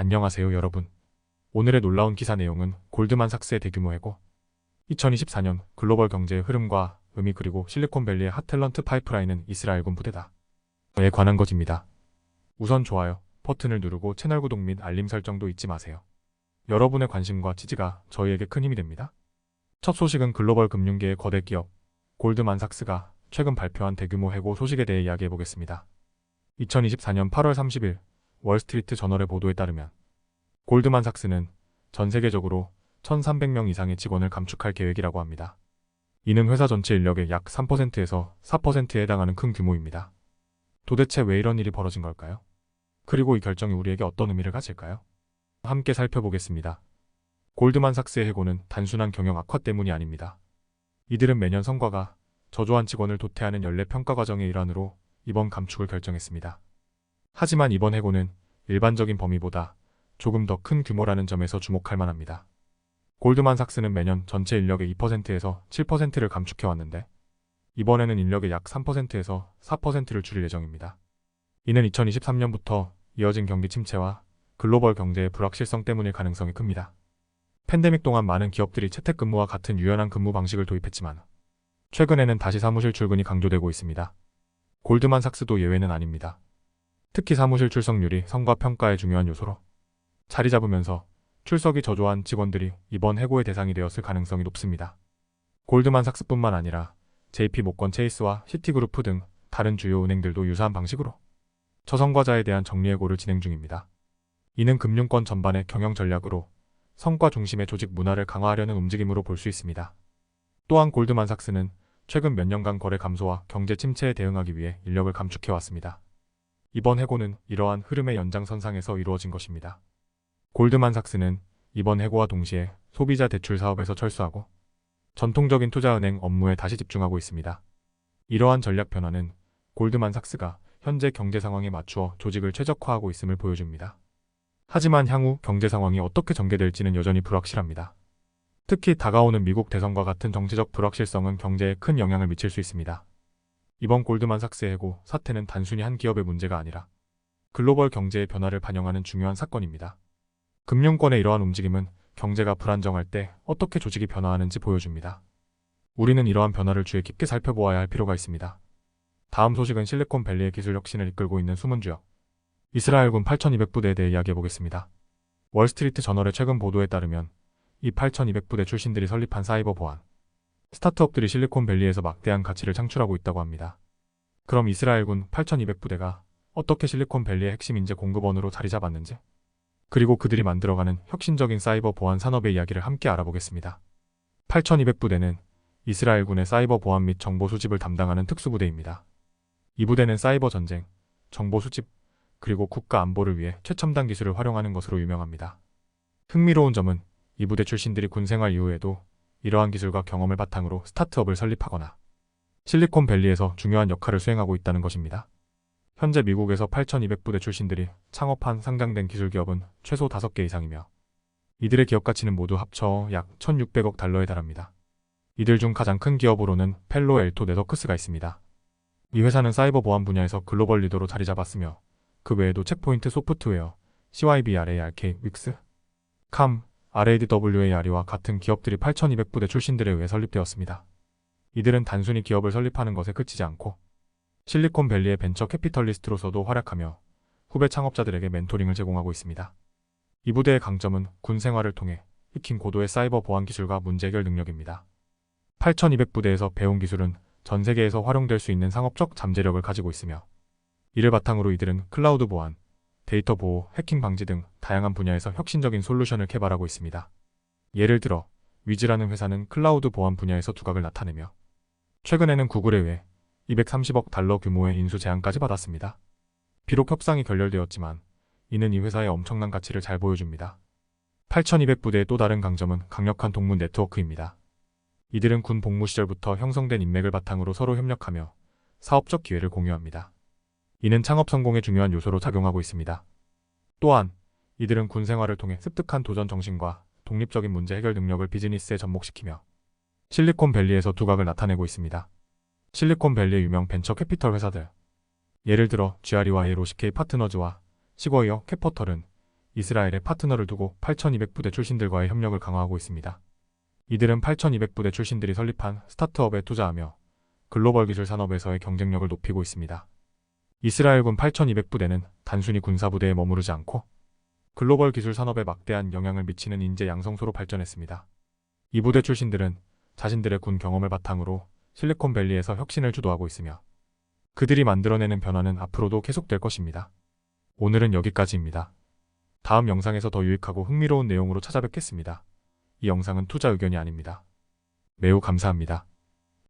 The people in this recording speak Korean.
안녕하세요 여러분. 오늘의 놀라운 기사 내용은 골드만삭스의 대규모 해고, 2024년 글로벌 경제의 흐름과 의미 그리고 실리콘밸리의 핫탤런트 파이프라인은 이스라엘군 부대다 에 관한 것입니다. 우선 좋아요 버튼을 누르고 채널 구독 및 알림 설정도 잊지 마세요. 여러분의 관심과 지지가 저희에게 큰 힘이 됩니다. 첫 소식은 글로벌 금융계의 거대 기업 골드만삭스가 최근 발표한 대규모 해고 소식에 대해 이야기해보겠습니다. 2024년 8월 30일 월스트리트 저널의 보도에 따르면 골드만삭스는 전 세계적으로 1,300명 이상의 직원을 감축할 계획이라고 합니다. 이는 회사 전체 인력의 약 3%에서 4%에 해당하는 큰 규모입니다. 도대체 왜 이런 일이 벌어진 걸까요? 그리고 이 결정이 우리에게 어떤 의미를 가질까요? 함께 살펴보겠습니다. 골드만삭스의 해고는 단순한 경영 악화 때문이 아닙니다. 이들은 매년 성과가 저조한 직원을 도태하는 연례 평가 과정의 일환으로 이번 감축을 결정했습니다. 하지만 이번 해고는 일반적인 범위보다 조금 더 큰 규모라는 점에서 주목할 만합니다. 골드만삭스는 매년 전체 인력의 2%에서 7%를 감축해왔는데 이번에는 인력의 약 3%에서 4%를 줄일 예정입니다. 이는 2023년부터 이어진 경기 침체와 글로벌 경제의 불확실성 때문일 가능성이 큽니다. 팬데믹 동안 많은 기업들이 재택근무와 같은 유연한 근무 방식을 도입했지만 최근에는 다시 사무실 출근이 강조되고 있습니다. 골드만삭스도 예외는 아닙니다. 특히 사무실 출석률이 성과 평가의 중요한 요소로 자리 잡으면서 출석이 저조한 직원들이 이번 해고의 대상이 되었을 가능성이 높습니다. 골드만삭스뿐만 아니라 JP모건 체이스와 시티그룹 등 다른 주요 은행들도 유사한 방식으로 저성과자에 대한 정리해고를 진행 중입니다. 이는 금융권 전반의 경영 전략으로 성과 중심의 조직 문화를 강화하려는 움직임으로 볼 수 있습니다. 또한 골드만삭스는 최근 몇 년간 거래 감소와 경제 침체에 대응하기 위해 인력을 감축해왔습니다. 이번 해고는 이러한 흐름의 연장선상에서 이루어진 것입니다. 골드만삭스는 이번 해고와 동시에 소비자 대출 사업에서 철수하고 전통적인 투자은행 업무에 다시 집중하고 있습니다. 이러한 전략 변화는 골드만삭스가 현재 경제 상황에 맞추어 조직을 최적화하고 있음을 보여줍니다. 하지만 향후 경제 상황이 어떻게 전개될지는 여전히 불확실합니다. 특히 다가오는 미국 대선과 같은 정치적 불확실성은 경제에 큰 영향을 미칠 수 있습니다. 이번 골드만삭스의 해고 사태는 단순히 한 기업의 문제가 아니라 글로벌 경제의 변화를 반영하는 중요한 사건입니다. 금융권의 이러한 움직임은 경제가 불안정할 때 어떻게 조직이 변화하는지 보여줍니다. 우리는 이러한 변화를 주의 깊게 살펴보아야 할 필요가 있습니다. 다음 소식은 실리콘밸리의 기술 혁신을 이끌고 있는 숨은 주역 이스라엘군 8,200부대에 대해 이야기해보겠습니다. 월스트리트 저널의 최근 보도에 따르면 이 8,200부대 출신들이 설립한 사이버 보안 스타트업들이 실리콘밸리에서 막대한 가치를 창출하고 있다고 합니다. 그럼 이스라엘군 8,200부대가 어떻게 실리콘밸리의 핵심 인재 공급원으로 자리 잡았는지, 그리고 그들이 만들어가는 혁신적인 사이버 보안 산업의 이야기를 함께 알아보겠습니다. 8,200부대는 이스라엘군의 사이버 보안 및 정보 수집을 담당하는 특수부대입니다. 이 부대는 사이버 전쟁, 정보 수집, 그리고 국가 안보를 위해 최첨단 기술을 활용하는 것으로 유명합니다. 흥미로운 점은 이 부대 출신들이 군 생활 이후에도 이러한 기술과 경험을 바탕으로 스타트업을 설립하거나 실리콘밸리에서 중요한 역할을 수행하고 있다는 것입니다. 현재 미국에서 8,200부대 출신들이 창업한 상장된 기술기업은 최소 5개 이상이며 이들의 기업 가치는 모두 합쳐 약 1,600억 달러에 달합니다. 이들 중 가장 큰 기업으로는 펠로 엘토 네더크스가 있습니다. 이 회사는 사이버 보안 분야에서 글로벌 리더로 자리 잡았으며 그 외에도 체크포인트 소프트웨어, CYBRARK, 윅스, 캄, RADWAR이와 같은 기업들이 8,200부대 출신들에 의해 설립되었습니다. 이들은 단순히 기업을 설립하는 것에 그치지 않고 실리콘밸리의 벤처 캐피털리스트로서도 활약하며 후배 창업자들에게 멘토링을 제공하고 있습니다. 이 부대의 강점은 군 생활을 통해 익힌 고도의 사이버 보안 기술과 문제 해결 능력입니다. 8,200부대에서 배운 기술은 전 세계에서 활용될 수 있는 상업적 잠재력을 가지고 있으며 이를 바탕으로 이들은 클라우드 보안, 데이터 보호, 해킹 방지 등 다양한 분야에서 혁신적인 솔루션을 개발하고 있습니다. 예를 들어 위즈라는 회사는 클라우드 보안 분야에서 두각을 나타내며 최근에는 구글에 의해 230억 달러 규모의 인수 제안까지 받았습니다. 비록 협상이 결렬되었지만 이는 이 회사의 엄청난 가치를 잘 보여줍니다. 8,200부대의 또 다른 강점은 강력한 동문 네트워크입니다. 이들은 군 복무 시절부터 형성된 인맥을 바탕으로 서로 협력하며 사업적 기회를 공유합니다. 이는 창업 성공의 중요한 요소로 작용하고 있습니다. 또한 이들은 군 생활을 통해 습득한 도전 정신과 독립적인 문제 해결 능력을 비즈니스에 접목시키며 실리콘밸리에서 두각을 나타내고 있습니다. 실리콘밸리의 유명 벤처 캐피털 회사들, 예를 들어 GRE와 에로시케이 파트너즈와 시거이어 캐퍼털은 이스라엘에 파트너를 두고 8200부대 출신들과의 협력을 강화하고 있습니다. 이들은 8200부대 출신들이 설립한 스타트업에 투자하며 글로벌 기술 산업에서의 경쟁력을 높이고 있습니다. 이스라엘군 8200부대는 단순히 군사부대에 머무르지 않고 글로벌 기술 산업에 막대한 영향을 미치는 인재 양성소로 발전했습니다. 이 부대 출신들은 자신들의 군 경험을 바탕으로 실리콘밸리에서 혁신을 주도하고 있으며 그들이 만들어내는 변화는 앞으로도 계속될 것입니다. 오늘은 여기까지입니다. 다음 영상에서 더 유익하고 흥미로운 내용으로 찾아뵙겠습니다. 이 영상은 투자 의견이 아닙니다. 매우 감사합니다.